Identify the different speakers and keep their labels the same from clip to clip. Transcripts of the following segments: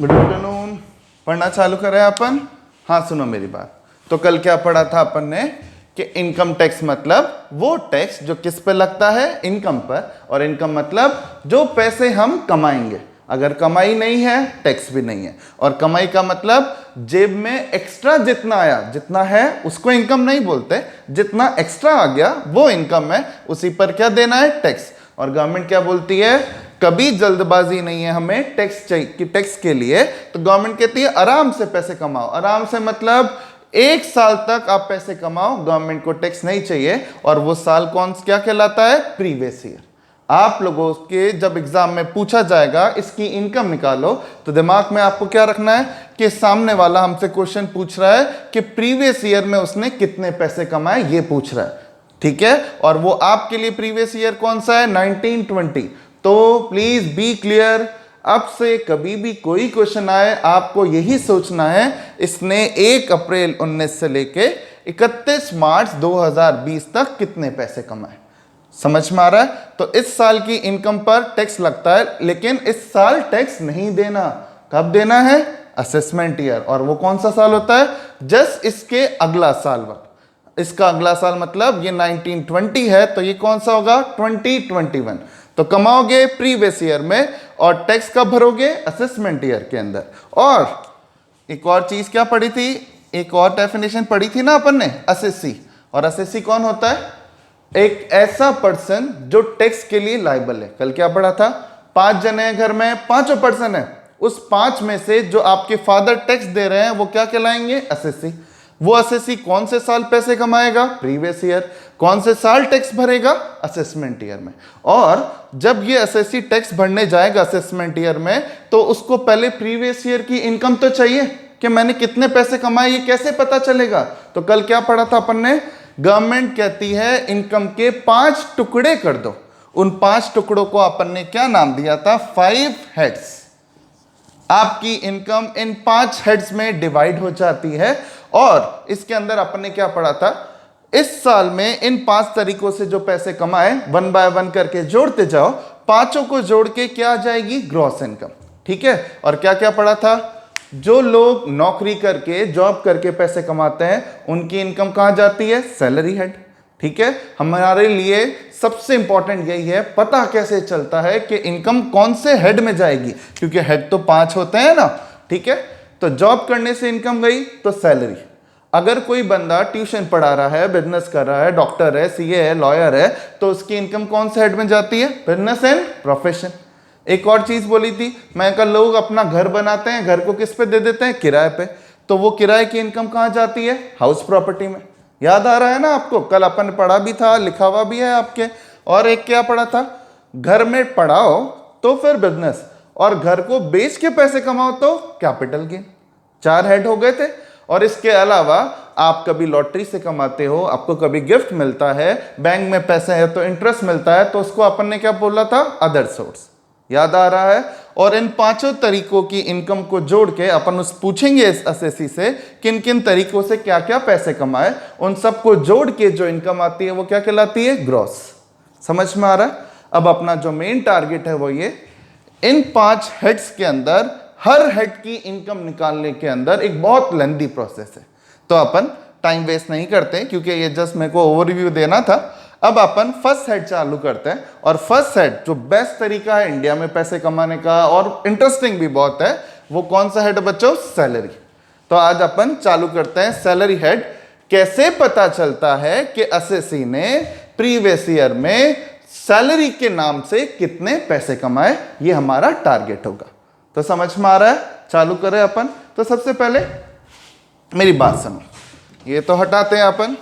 Speaker 1: Good afternoon. पढ़ना चालू करें अपन। हाँ सुनो मेरी बात। तो कल क्या पढ़ा था अपन ने कि इनकम टैक्स मतलब वो टैक्स जो किस पे लगता है, इनकम पर। और इनकम मतलब जो पैसे हम कमाएंगे। अगर कमाई नहीं है टैक्स भी नहीं है। और कमाई का मतलब जेब में एक्स्ट्रा जितना आया, जितना है उसको इनकम नहीं बोलते, जितना एक्स्ट्रा आ गया वो इनकम है, उसी पर क्या देना है, टैक्स। और गवर्नमेंट क्या बोलती है, कभी जल्दबाजी नहीं है हमें टैक्स चाहिए कि टैक्स के लिए। तो गवर्नमेंट कहती है आराम से पैसे कमाओ। आराम से मतलब 1 साल तक आप पैसे कमाओ, गवर्नमेंट को टैक्स नहीं चाहिए। और वो साल कौन क्या कहलाता है, प्रीवियस ईयर। आप लोगों के जब एग्जाम में पूछा जाएगा इसकी इनकम निकालो, तो दिमाग में आपको क्या रखना है कि सामने वाला हमसे क्वेश्चन पूछ रहा है कि प्रीवियस ईयर में उसने कितने पैसे कमाए, ये पूछ रहा है। ठीक है। और वो आपके लिए प्रीवियस ईयर कौन सा है, 1920। तो प्लीज बी क्लियर, अब से कभी भी कोई क्वेश्चन आए आपको यही सोचना है इसने 1 अप्रैल 19 से लेके 31 मार्च 2020 तक कितने पैसे कमाए। समझ में आ रहा है। तो इस साल की इनकम पर टैक्स लगता है, लेकिन इस साल टैक्स नहीं देना। कब देना है, असेसमेंट ईयर। और वो कौन सा साल होता है, जस्ट इसके अगला साल वक्त। इसका अगला साल मतलब ये 1920 है, तो ये कौन सा होगा, 2021। तो कमाओगे प्रीवियस ईयर में और टैक्स कब भरोगे, असेसमेंट ईयर के अंदर। और एक और चीज क्या पढ़ी थी, एक और डेफिनेशन पढ़ी थी ना अपन ने, असेसी। और असेसी कौन होता है, एक ऐसा पर्सन जो टैक्स के लिए लायबल है। कल क्या पढ़ा था, 5 जने हैं घर में, 5 पर्सन है, उस 5 में से जो आपके फादर टैक्स दे रहे हैं वो क्या कहलाएंगे, असेसी। वो असेसी कौन से साल पैसे कमाएगा, प्रीवियस ईयर। कौन से साल टैक्स भरेगा, असेसमेंट ईयर में। और जब ये असेसी टैक्स भरने जाएगा असेसमेंट ईयर में, तो उसको पहले प्रीवियस ईयर की इनकम तो चाहिए कि मैंने कितने पैसे कमाए, ये कैसे पता चलेगा। तो कल क्या पढ़ा था अपन ने, गवर्नमेंट कहती है इनकम के 5 टुकड़े कर दो। उन 5 टुकड़ों को अपन ने क्या नाम दिया था, 5 हेड्स। आपकी इनकम इन 5 हेड्स में डिवाइड हो जाती है। और इसके अंदर अपन ने क्या पढ़ा था, इस साल में इन 5 तरीकों से जो पैसे कमाए 1 बाय 1 करके जोड़ते जाओ, 5 को जोड़ के क्या आ जाएगी, ग्रॉस इनकम। ठीक है। और क्या क्या पढ़ा था, जो लोग नौकरी करके जॉब करके पैसे कमाते हैं उनकी इनकम कहां जाती है, सैलरी हेड। ठीक है। हमारे लिए सबसे इंपॉर्टेंट यही है, पता कैसे चलता है कि इनकम कौन से हेड में जाएगी, क्योंकि हेड तो 5 होते हैं ना। ठीक है। तो जॉब करने से इनकम गई तो सैलरी। अगर कोई बंदा ट्यूशन पढ़ा रहा है, बिजनेस कर रहा है, डॉक्टर है, सीए है, लॉयर है, तो उसकी इनकम कौन से हेड में जाती है, बिजनेस एंड प्रोफेशन। एक और चीज बोली थी मैं, कल लोग अपना घर बनाते हैं, घर को किस पे दे देते हैं, किराए पे। तो वो किराए की इनकम कहां जाती है, हाउस प्रॉपर्टी में। याद आ रहा है ना आपको, कल अपन ने पढ़ा भी था, लिखा हुआ भी है आपके। और एक क्या पढ़ा था, घर में पढ़ाओ तो फिर बिजनेस, और घर को बेच के पैसे कमाओ तो कैपिटल गेन। 4 हेड हो गए थे। और इसके अलावा आप कभी लॉटरी से कमाते हो, आपको कभी गिफ्ट मिलता है, बैंक में पैसे है तो इंटरेस्ट मिलता है, तो उसको अपन ने क्या बोला था, अदर सोर्स। याद आ रहा है। और इन 5 तरीकों की इनकम को जोड़ के अपन उस पूछेंगे इस असेसी से किन किन तरीकों से क्या क्या पैसे कमाए, उन सबको जोड़ के जो इनकम आती है वो क्या कहलाती है, ग्रॉस। समझ में आ रहा है। अब अपना जो मेन टारगेट है वो ये, इन 5 हेड्स के अंदर हर हेड की इनकम निकालने के अंदर एक बहुत लेंथी प्रोसेस है। तो अपन टाइम वेस्ट नहीं करते, क्योंकि ये जस्ट मेरे को ओवरव्यू देना था। अब अपन फर्स्ट हेड चालू करते हैं। और फर्स्ट हेड जो बेस्ट तरीका है इंडिया में पैसे कमाने का और इंटरेस्टिंग भी बहुत है, वो कौन सा हेड है बच्चों, सैलरी। तो आज अपन चालू करते हैं सैलरी हेड। कैसे पता चलता है कि असेसी ने प्रीवियस ईयर में सैलरी के नाम से कितने पैसे कमाए, ये हमारा टारगेट होगा। तो समझ में आ रहा है, चालू करें अपन। तो सबसे पहले मेरी बात सुनो, ये तो हटाते हैं अपन,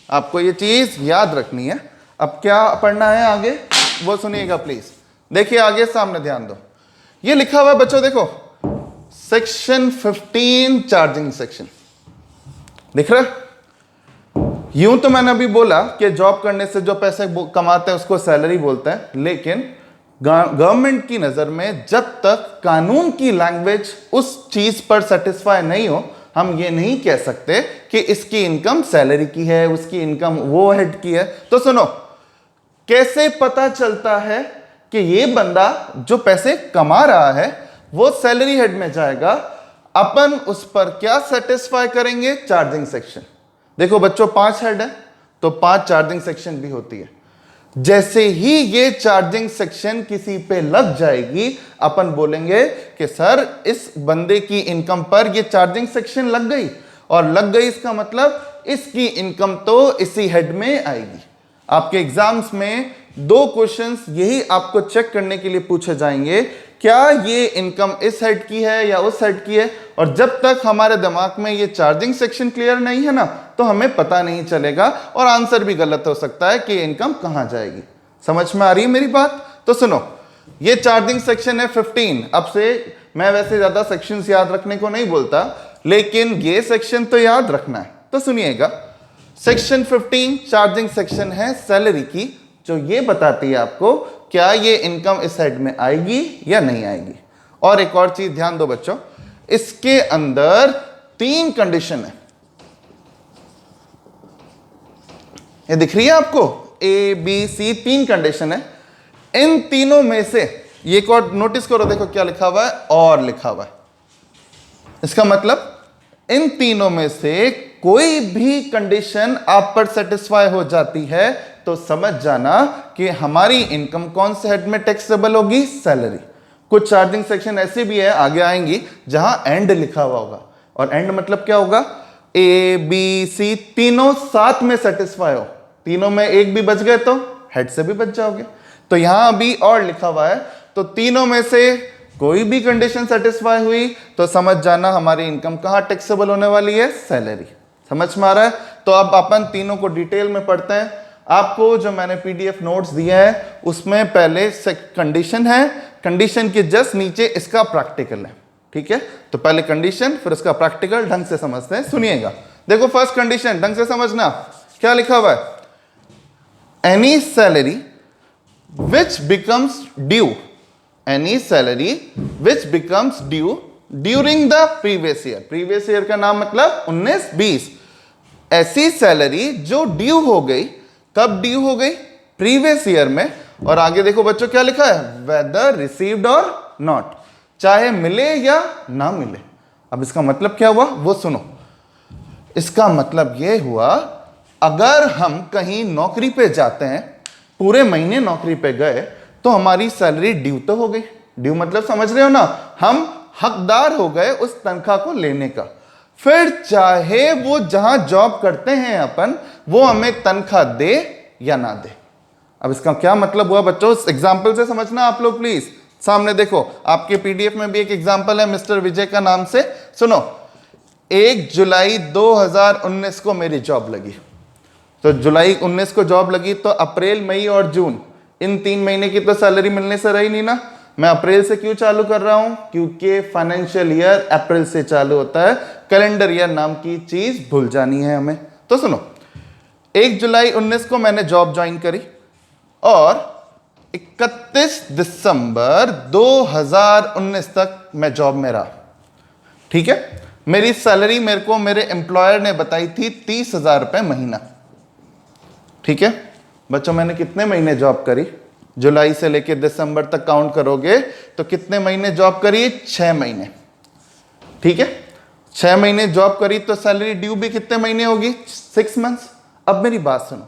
Speaker 1: आपको ये चीज याद रखनी है। अब क्या पढ़ना है आगे वो सुनिएगा प्लीज। देखिए आगे सामने ध्यान दो, ये लिखा हुआ है बच्चों, देखो सेक्शन 15 चार्जिंग सेक्शन दिख रहा है। यूं तो मैंने अभी बोला कि जॉब करने से जो पैसे कमाते हैं उसको सैलरी बोलते हैं, लेकिन गवर्नमेंट की नजर में जब तक कानून की लैंग्वेज उस चीज पर सेटिस्फाई नहीं हो, हम ये नहीं कह सकते कि इसकी इनकम सैलरी की है, उसकी इनकम वो हेड की है। तो सुनो, कैसे पता चलता है कि ये बंदा जो पैसे कमा रहा है वो सैलरी हेड में जाएगा। अपन उस पर क्या सेटिस्फाई करेंगे? Charging section. देखो बच्चों 5 हेड है तो 5 चार्जिंग सेक्शन भी होती है। जैसे ही ये चार्जिंग सेक्शन किसी पे लग जाएगी, अपन बोलेंगे कि सर इस बंदे की इनकम पर ये चार्जिंग सेक्शन लग गई, और लग गई इसका मतलब इसकी इनकम तो इसी हेड में आएगी। आपके एग्जाम्स में 2 क्वेश्चंस यही आपको चेक करने के लिए पूछे जाएंगे, क्या ये इनकम इस हेड की है या उस हेड की है। और जब तक हमारे दिमाग में ये चार्जिंग सेक्शन क्लियर नहीं है ना, तो हमें पता नहीं चलेगा और आंसर भी गलत हो सकता है कि इनकम कहां जाएगी। समझ में आ रही है मेरी बात? तो सुनो, ये चार्जिंग सेक्शन है 15। अब से मैं वैसे ज्यादा सेक्शंस याद रखने को नहीं बोलता, लेकिन ये सेक्शन तो याद रखना है। तो सुनिएगा, सेक्शन 15 चार्जिंग सेक्शन है सैलरी की, जो ये बताती है आपको क्या ये इनकम इस हेड में आएगी या नहीं आएगी। और एक और चीज ध्यान दो बच्चों, इसके अंदर 3 कंडीशन है। ये दिख रही है आपको? ए बी सी 3 कंडीशन है। इन तीनों में से ये एक और नोटिस करो, देखो क्या लिखा हुआ है, और लिखा हुआ है। इसका मतलब इन तीनों में से कोई भी कंडीशन आप पर सेटिस्फाई हो जाती है तो समझ जाना कि हमारी इनकम कौन से हेड में टैक्सेबल होगी? सैलरी। कुछ चार्जिंग सेक्शन ऐसे भी है, आगे आएंगी, जहां एंड लिखा हुआ होगा। और एंड मतलब क्या होगा? ए बी सी तीनों साथ में सेटिस्फाई हो, तीनों में एक भी बच गए तो हेड से भी बच जाओगे। तो यहां भी और लिखा हुआ है, तो तीनों में से कोई भी कंडीशन सेटिस्फाई हुई तो समझ जाना हमारी इनकम कहां टैक्सेबल होने वाली है? सैलरी। समझ में आ रहा है? तो अब अपन तीनों को डिटेल में पढ़ते हैं। आपको जो मैंने पीडीएफ नोट्स दिया है उसमें पहले कंडीशन है, कंडीशन के जस्ट नीचे इसका प्रैक्टिकल है। ठीक है, तो पहले कंडीशन फिर उसका प्रैक्टिकल, ढंग से समझते हैं। सुनिएगा, देखो फर्स्ट कंडीशन ढंग से समझना, क्या लिखा हुआ है? Any salary which becomes due, any salary which becomes due during the previous year. Previous year का नाम मतलब 19-20। ऐसी सैलरी जो ड्यू हो गई, कब ड्यू हो गई? प्रीवियस ईयर में। और आगे देखो बच्चों क्या लिखा है? वेदर रिसीव्ड और नॉट, चाहे मिले या ना मिले। अब इसका मतलब क्या हुआ वो सुनो। इसका मतलब ये हुआ, अगर हम कहीं नौकरी पे जाते हैं, पूरे महीने नौकरी पे गए, तो हमारी सैलरी ड्यू तो हो गई। ड्यू मतलब समझ रहे हो ना, हम हकदार हो गए उस तनख्वाह को लेने का। फिर चाहे वो जहां जॉब करते हैं अपन, वो हमें तनख्वाह दे या ना दे। अब इसका क्या मतलब हुआ बच्चों? इस एग्जाम्पल से समझना आप लोग प्लीज। सामने देखो, आपके पीडीएफ में भी एक एग्जाम्पल है मिस्टर विजय का नाम से। सुनो, 1 जुलाई 2019 को मेरी जॉब लगी। तो जुलाई 19 को जॉब लगी, तो अप्रैल, मई और जून, इन 3 महीने की तो सैलरी मिलने से रही नहीं ना। मैं अप्रैल से क्यों चालू कर रहा हूं? क्योंकि फाइनेंशियल ईयर अप्रैल से चालू होता है। कैलेंडर ईयर नाम की चीज भूल जानी है हमें। तो सुनो, 1 जुलाई 19 को मैंने जॉब ज्वाइन करी और 31 दिसंबर 2019 तक मैं जॉब में रहा। ठीक है, मेरी सैलरी मेरे को मेरे एम्प्लॉयर ने बताई थी 30,000 रुपए महीना। ठीक है बच्चों, मैंने कितने महीने जॉब करी? जुलाई से लेकर दिसंबर तक काउंट करोगे तो कितने महीने जॉब करी? 6 महीने। ठीक है, 6 महीने जॉब करी तो सैलरी ड्यू भी कितने महीने होगी? 6 मंथ्स। अब मेरी बात सुनो,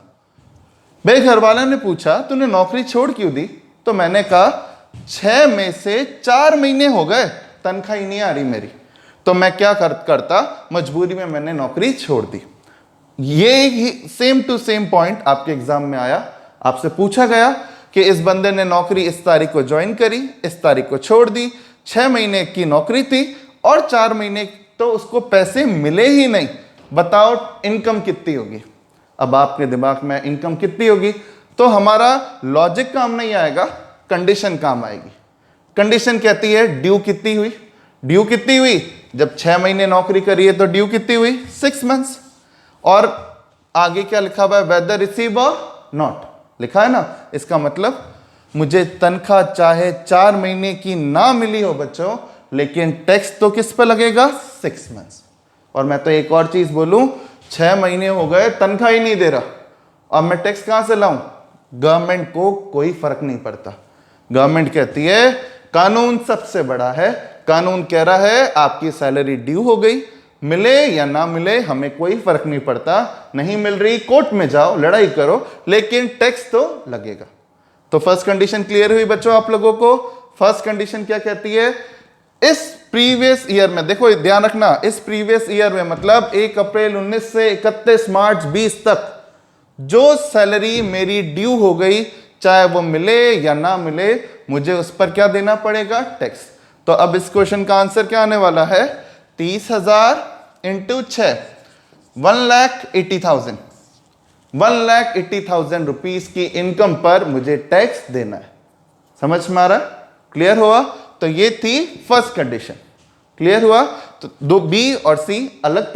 Speaker 1: मेरे घर वाले ने पूछा तूने नौकरी छोड़ क्यों दी? तो मैंने कहा 6 में से 4 महीने हो गए, तनख्वाह ही नहीं आ रही मेरी। तो मैं क्या करता, मजबूरी में मैंने नौकरी छोड़ दी। ये ही सेम टू सेम पॉइंट आपके एग्जाम में आया। आपसे पूछा गया कि इस बंदे ने नौकरी इस तारीख को ज्वाइन करी, इस तारीख को छोड़ दी, 6 महीने की नौकरी थी और 4 महीने तो उसको पैसे मिले ही नहीं। बताओ इनकम कितनी होगी? अब आपके दिमाग में इनकम कितनी होगी, तो हमारा लॉजिक काम नहीं आएगा, कंडीशन काम आएगी। कंडीशन कहती है ड्यू कितनी हुई? ड्यू कितनी हुई? जब 6 महीने नौकरी करी है तो ड्यू कितनी हुई? 6 मंथ्स। और आगे क्या लिखा हुआ है? वेदर रिसीव और नॉट लिखा है ना। इसका मतलब मुझे तनख्वाह चाहे 4 महीने की ना मिली हो बच्चों, लेकिन टैक्स तो किस पे लगेगा? 6 मंथ्स। और मैं तो एक और चीज बोलूं, 6 महीने हो गए तनख्वाह ही नहीं दे रहा, अब मैं टैक्स कहां से लाऊं? गवर्नमेंट को कोई फर्क नहीं पड़ता। गवर्नमेंट कहती है कानून सबसे बड़ा है, कानून कह रहा है आपकी सैलरी ड्यू हो गई, मिले या ना मिले हमें कोई फर्क नहीं पड़ता, नहीं मिल रही कोर्ट में जाओ लड़ाई करो, लेकिन टैक्स तो लगेगा। तो फर्स्ट कंडीशन क्लियर हुई बच्चों आप लोगों को। फर्स्ट कंडीशन क्या कहती है, इस प्रीवियस ईयर में, देखो ध्यान रखना, इस प्रीवियस ईयर में मतलब 1 अप्रैल 19 से 31 मार्च 20 तक जो सैलरी मेरी ड्यू हो गई, चाहे वो मिले या ना मिले, मुझे उस पर क्या देना पड़ेगा, टैक्स। तो अब इस क्वेश्चन का आंसर क्या आने वाला है, 30,000 इंटू 6, 1,80,000, 1,80,000 रुपीज की इनकम पर मुझे टैक्स देना है। समझ में आ रहा है, क्लियर हुआ। तो ये थी फर्स्ट कंडीशन, क्लियर हुआ। तो दो बी और सी अलग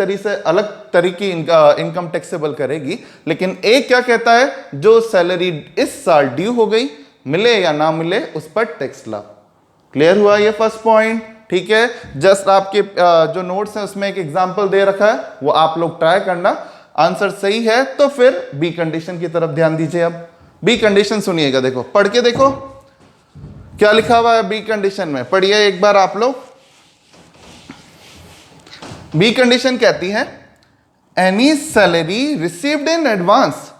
Speaker 1: तरीके इनकम टैक्सेबल करेगी, लेकिन एक क्या कहता है, जो सैलरी इस साल ड्यू हो गई, मिले या ना मिले उस पर टैक्स ला। क्लियर हुआ ये फर्स्ट पॉइंट, ठीक है। जस्ट आपके जो नोट्स हैं उसमें एक एग्जांपल दे रखा है, वो आप लोग ट्राई करना। आंसर सही है तो फिर बी कंडीशन की तरफ ध्यान दीजिए। अब बी कंडीशन सुनिएगा, देखो पढ़ के देखो क्या लिखा हुआ है बी कंडीशन में, पढ़िए एक बार आप लोग। बी कंडीशन कहती है any salary received in advance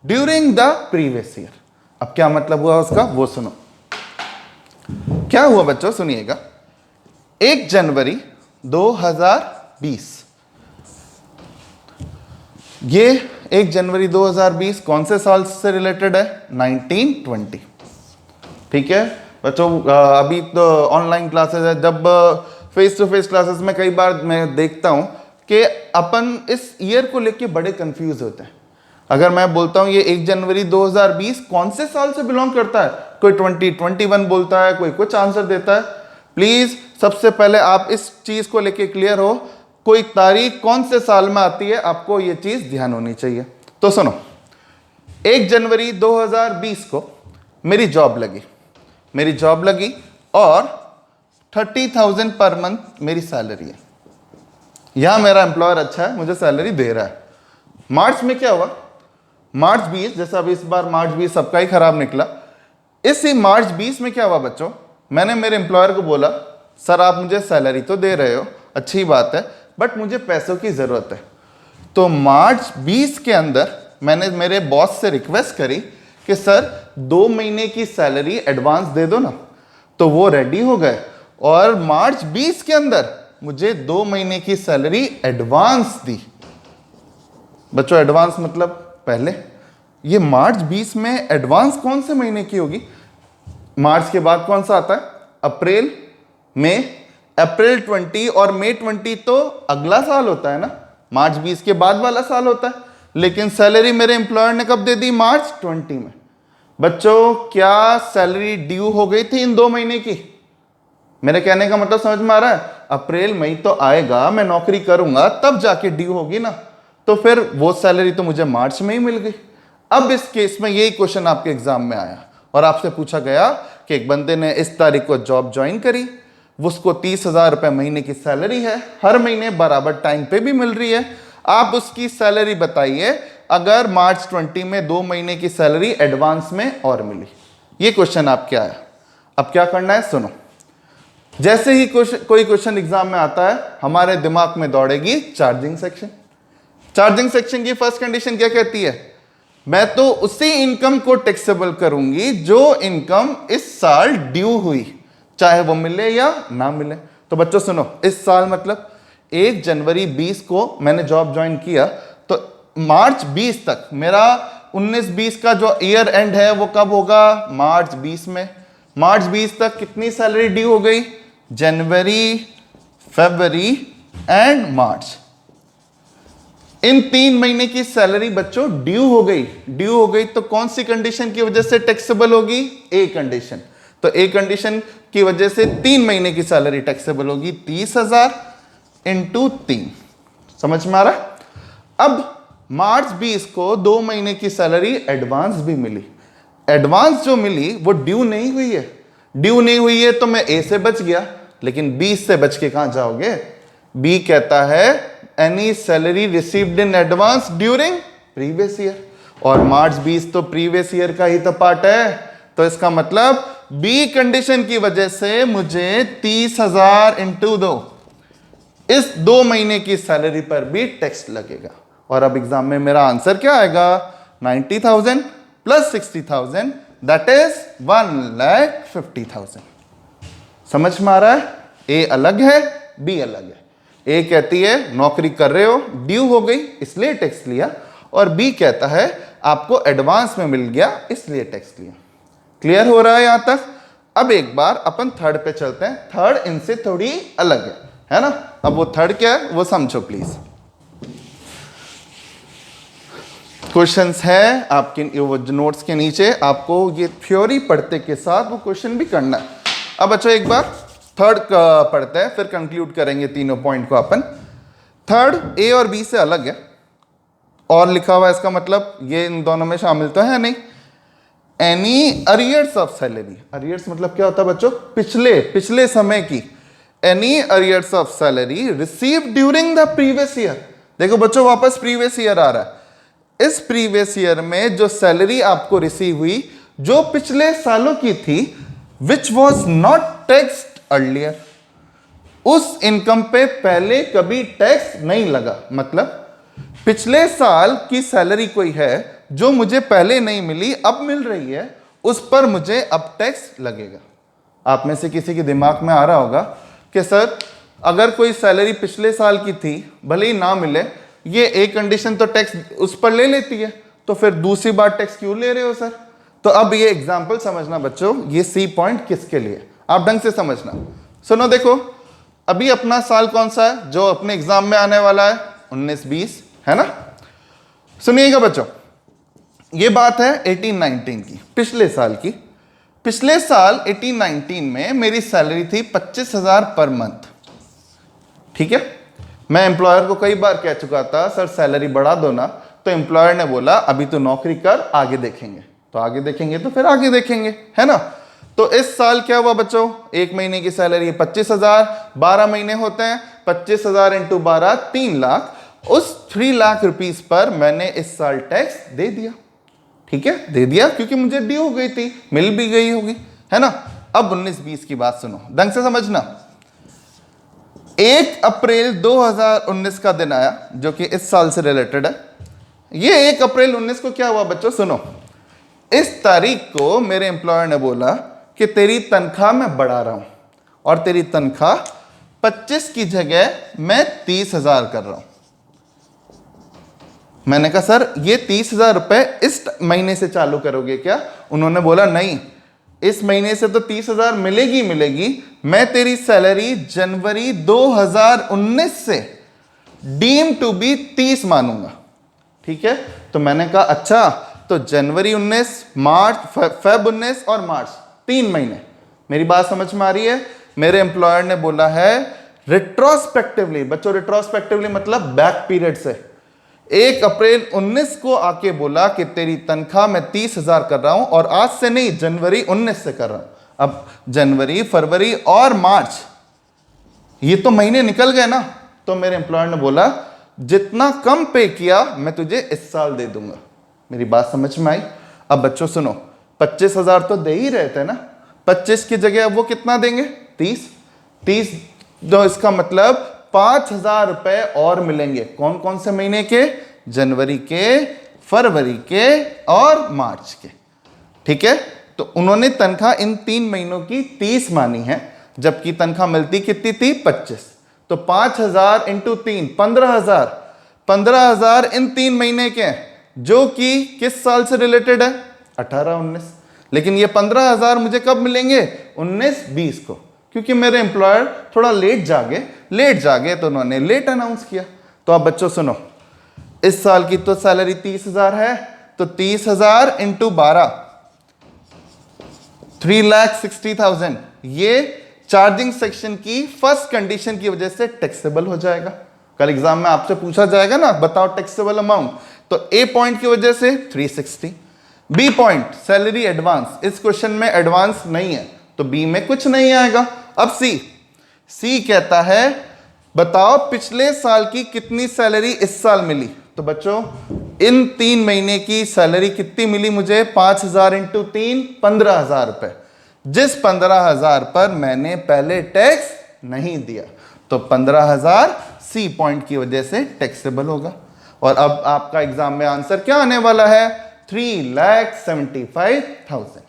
Speaker 1: during the previous year. अब क्या मतलब हुआ उसका वो सुनो। क्या हुआ बच्चों, सुनिएगा। 1 जनवरी 2020, ये 1 जनवरी 2020 कौन से साल से रिलेटेड है, 1920, ठीक है बच्चों। अभी तो ऑनलाइन क्लासेस है, जब फेस टू फेस क्लासेस में कई बार मैं देखता हूं कि अपन इस ईयर को लेके बड़े कंफ्यूज होते हैं। अगर मैं बोलता हूं ये 1 जनवरी 2020 कौन से साल से बिलोंग करता है, कोई 2021 बोलता है, कोई कुछ आंसर देता है। प्लीज सबसे पहले आप इस चीज को लेके क्लियर हो, कोई तारीख कौन से साल में आती है, आपको ये चीज ध्यान होनी चाहिए। तो सुनो, 1 जनवरी 2020 को मेरी जॉब लगी और 30,000 पर मंथ मेरी सैलरी है। यहां मेरा एम्प्लॉयर अच्छा है, मुझे सैलरी दे रहा है। मार्च में क्या हुआ, मार्च 20, जैसा अभी इस बार मार्च 20 सबका ही खराब निकला, इसी मार्च 20 में क्या हुआ बच्चों, मैंने मेरे एम्प्लॉयर को बोला सर आप मुझे सैलरी तो दे रहे हो, अच्छी बात है, बट मुझे पैसों की ज़रूरत है। तो मार्च 20 के अंदर मैंने मेरे बॉस से रिक्वेस्ट करी कि सर 2 महीने की सैलरी एडवांस दे दो ना। तो वो रेडी हो गए और मार्च 20 के अंदर मुझे 2 महीने की सैलरी एडवांस दी। बच्चों एडवांस मतलब पहले, ये मार्च 20 में एडवांस कौन से महीने की होगी, मार्च के बाद कौन सा आता है, अप्रैल, मई, अप्रैल 20 और मई 20 तो अगला साल होता है ना, मार्च 20 के बाद वाला साल होता है। लेकिन सैलरी मेरे एम्प्लॉयर ने कब दे दी, मार्च 20 में। बच्चों क्या सैलरी ड्यू हो गई थी इन 2 महीने की, मेरे कहने का मतलब समझ में आ रहा है। अप्रैल मई तो आएगा, मैं नौकरी करूंगा तब जाके ड्यू होगी ना, तो फिर वो सैलरी तो मुझे मार्च में ही मिल गई। अब इस केस में यही क्वेश्चन आपके एग्जाम में आया और आपसे पूछा गया कि एक बंदे ने इस तारीख को जॉब ज्वाइन करी, उसको 30,000 रुपए महीने की सैलरी है, हर महीने बराबर टाइम पे भी मिल रही है। आप उसकी सैलरी बताइए अगर मार्च 20 में 2 महीने की सैलरी एडवांस में और मिली। ये क्वेश्चन आपके आया। अब क्या करना है सुनो, जैसे ही कोई क्वेश्चन एग्जाम में आता है हमारे दिमाग में दौड़ेगी चार्जिंग सेक्शन। चार्जिंग सेक्शन की फर्स्ट कंडीशन क्या कहती है, मैं तो उसी इनकम को टैक्सेबल करूंगी जो इनकम इस साल ड्यू हुई, चाहे वो मिले या ना मिले। तो बच्चों सुनो, इस साल मतलब 1 जनवरी 20 को मैंने जॉब ज्वाइन किया, तो मार्च 20 तक मेरा 19-20 का जो ईयर एंड है वो कब होगा, मार्च 20 में। मार्च 20 तक कितनी सैलरी ड्यू हो गई, जनवरी, फरवरी एंड मार्च। इन 3 महीने की सैलरी बच्चों ड्यू हो गई तो कौन सी कंडीशन की वजह से टैक्सेबल होगी, ए कंडीशन। तो ए कंडीशन की वजह से 3 महीने की सैलरी टैक्सेबल होगी, 30,000 इंटू 3। समझ में आ रहा है। अब मार्च 20 को 2 महीने की सैलरी एडवांस भी मिली, एडवांस जो मिली वो ड्यू नहीं हुई है, तो मैं ए से बच गया, लेकिन 20 से बच के कहां जाओगे। बी कहता है any salary received in advance during previous year, और मार्च 20 तो प्रीवियस ईयर का ही तो पार्ट है, तो इसका मतलब बी कंडीशन की वजह से मुझे 30,000 इंटू 2 इस 2 महीने की सैलरी पर भी टैक्स लगेगा। और अब एग्जाम में मेरा आंसर क्या आएगा? 90,000 प्लस 60,000 दैट इज 1,50,000। समझ में आ रहा है? ए अलग है, बी अलग है। ए कहती है नौकरी कर रहे हो, ड्यू हो गई इसलिए टैक्स लिया, और बी कहता है आपको एडवांस में मिल गया इसलिए टैक्स लिया। क्लियर हो रहा है यहां तक? अब एक बार अपन थर्ड पे चलते हैं। थर्ड इनसे थोड़ी अलग है ना? अब वो थर्ड क्या है वो समझो प्लीज। क्वेश्चंस है आपके वो नोट्स के नीचे, आपको ये थ्योरी पढ़ते के साथ वो क्वेश्चन भी करना है। अब अच्छा एक बार थर्ड पढ़ते हैं, फिर कंक्लूड करेंगे तीनों पॉइंट को अपन। थर्ड ए और बी से अलग है, और लिखा हुआ है, इसका मतलब ये इन दोनों में शामिल तो है नहीं। Any arrears of salary, arrears मतलब क्या होता है बच्चों? पिछले समय की। Any arrears of salary receive during the previous year. देखो बच्चों वापस प्रीवियस ईयर आ रहा है। इस प्रीवियस ईयर में जो सैलरी आपको रिसीव हुई जो पिछले सालों की थी, which was not taxed earlier, उस इनकम पे पहले कभी टैक्स नहीं लगा। मतलब पिछले साल की सैलरी कोई है जो मुझे पहले नहीं मिली, अब मिल रही है, उस पर मुझे अब टैक्स लगेगा। आप में से किसी के दिमाग में आ रहा होगा कि सर अगर कोई सैलरी पिछले साल की थी भले ही ना मिले, ये एक कंडीशन तो टैक्स उस पर ले लेती है, तो फिर दूसरी बार टैक्स क्यों ले रहे हो सर? तो अब ये एग्जाम्पल समझना बच्चों, ये सी पॉइंट किसके लिए, आप ढंग से समझना। सुनो देखो, अभी अपना साल कौन सा है जो अपने एग्जाम में आने वाला है? 19-20 है ना? सुनिएगा बच्चों, ये बात है 18-19 की, पिछले साल की। पिछले साल 18-19 में मेरी सैलरी थी 25,000 पर मंथ। ठीक है, मैं एम्प्लॉयर को कई बार कह चुका था सर सैलरी बढ़ा दो ना, तो एम्प्लॉयर ने बोला अभी तो नौकरी कर, आगे देखेंगे। तो आगे देखेंगे तो फिर आगे देखेंगे, है ना? तो इस साल क्या हुआ बच्चों? एक महीने की सैलरी 25,000, 12 महीने होते हैं, 25,000 इंटू 12 3 लाख। उस 3 लाख रुपीस पर मैंने इस साल टैक्स दे दिया। ठीक है, दे दिया क्योंकि मुझे ड्यू हो गई थी, मिल भी गई होगी, है ना? अब 19-20 की बात सुनो, ढंग से समझना। 1 अप्रैल 2019 का दिन आया जो कि इस साल से रिलेटेड है। ये 1 अप्रैल 19 को क्या हुआ बच्चों? सुनो, इस तारीख को मेरे एम्प्लॉयर ने बोला कि तेरी तनख्वाह मैं बढ़ा रहा हूं और तेरी तनख्वाह 25 की जगह मैं 30,000 कर रहा हूं। मैंने कहा सर ये 30,000 रुपए इस महीने से चालू करोगे क्या? उन्होंने बोला नहीं, इस महीने से तो 30,000 मिलेगी। मैं तेरी सैलरी जनवरी 2019 से डीम टू बी 30 मानूंगा। ठीक है, तो मैंने कहा अच्छा, तो जनवरी 19, मार्च, फेब 19 और मार्च 3 महीने। मेरी बात समझ में आ रही है? मेरे एम्प्लॉयर ने बोला है रिट्रोस्पेक्टिवली, बच्चों रिट्रोस्पेक्टिवली मतलब बैक पीरियड से 1 अप्रैल 19 को आके बोला कि तेरी तनख्वाह मैं 30,000 कर रहा हूं, और आज से नहीं जनवरी 19 से कर रहा हूं। अब जनवरी, फरवरी और मार्च ये तो महीने निकल गए ना, तो मेरे एम्प्लॉयर ने बोला जितना कम पे किया मैं तुझे इस साल दे दूंगा। मेरी बात समझ में आई? अब बच्चों सुनो, 25,000 तो दे ही रहे थे ना, 25 की जगह अब वो कितना देंगे? 30। तो इसका मतलब 5,000 रुपए और मिलेंगे। कौन कौन से महीने के? जनवरी के, फरवरी के और मार्च के। ठीक है, तो उन्होंने तनख्वाह इन 3 महीनों की 30 मानी है, जबकि तनख्वाह मिलती कितनी थी? 25। तो 5,000 इंटू 3 15,000। 15,000 इन 3 महीने के, जो कि किस साल से रिलेटेड है? 18-19। लेकिन ये 15,000 मुझे कब मिलेंगे? 19-20 को, क्योंकि मेरे एम्प्लॉयर थोड़ा लेट जागे तो उन्होंने लेट अनाउंस किया। तो अब बच्चों सुनो, इस साल की तो सैलरी 30,000 है, तो 30,000 इंटू 12 3,60,000 ये चार्जिंग सेक्शन की फर्स्ट कंडीशन की वजह से टैक्सेबल हो जाएगा। कल एग्जाम में आपसे पूछा जाएगा ना, बताओ टैक्सेबल अमाउंट, तो ए पॉइंट की वजह से 360। बी पॉइंट सैलरी एडवांस, इस क्वेश्चन में एडवांस नहीं है, तो बी में कुछ नहीं आएगा। अब सी कहता है बताओ पिछले साल की कितनी सैलरी इस साल मिली? तो बच्चों इन 3 महीने की सैलरी कितनी मिली मुझे? 5,000 इंटू 3 15,000 रुपए। जिस 15,000 पर मैंने पहले टैक्स नहीं दिया। तो 15,000 सी पॉइंट की वजह से टैक्सेबल होगा। और अब आपका एग्जाम में आंसर क्या आने वाला है? 3,75,000।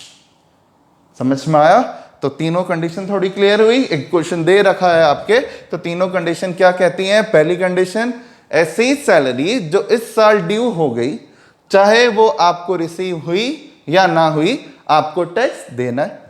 Speaker 1: समझ में आया? तो तीनों कंडीशन थोड़ी क्लियर हुई। एक क्वेश्चन दे रखा है आपके, तो तीनों कंडीशन क्या कहती हैं? पहली कंडीशन, ऐसी सैलरी जो इस साल ड्यू हो गई, चाहे वो आपको रिसीव हुई या ना हुई, आपको टैक्स देना है।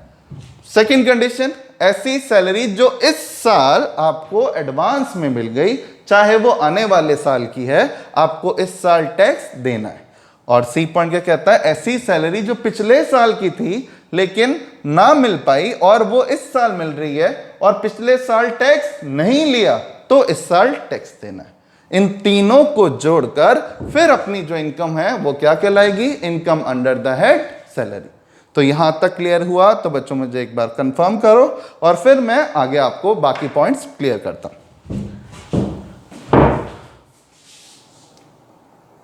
Speaker 1: सेकंड कंडीशन, ऐसी सैलरी जो इस साल आपको एडवांस में मिल गई, चाहे वो आने वाले साल की है, आपको इस साल टैक्स देना है। और सी पॉइंट क्या कहता है? ऐसी सैलरी जो पिछले साल की थी लेकिन ना मिल पाई और वो इस साल मिल रही है और पिछले साल टैक्स नहीं लिया, तो इस साल टैक्स देना है। इन तीनों को जोड़कर फिर अपनी जो इनकम है वो क्या कहलाएगी? Income under the head salary. तो यहां तक क्लियर हुआ? तो बच्चों मुझे एक बार कंफर्म करो और फिर मैं आगे आपको बाकी पॉइंट्स क्लियर करता हूं।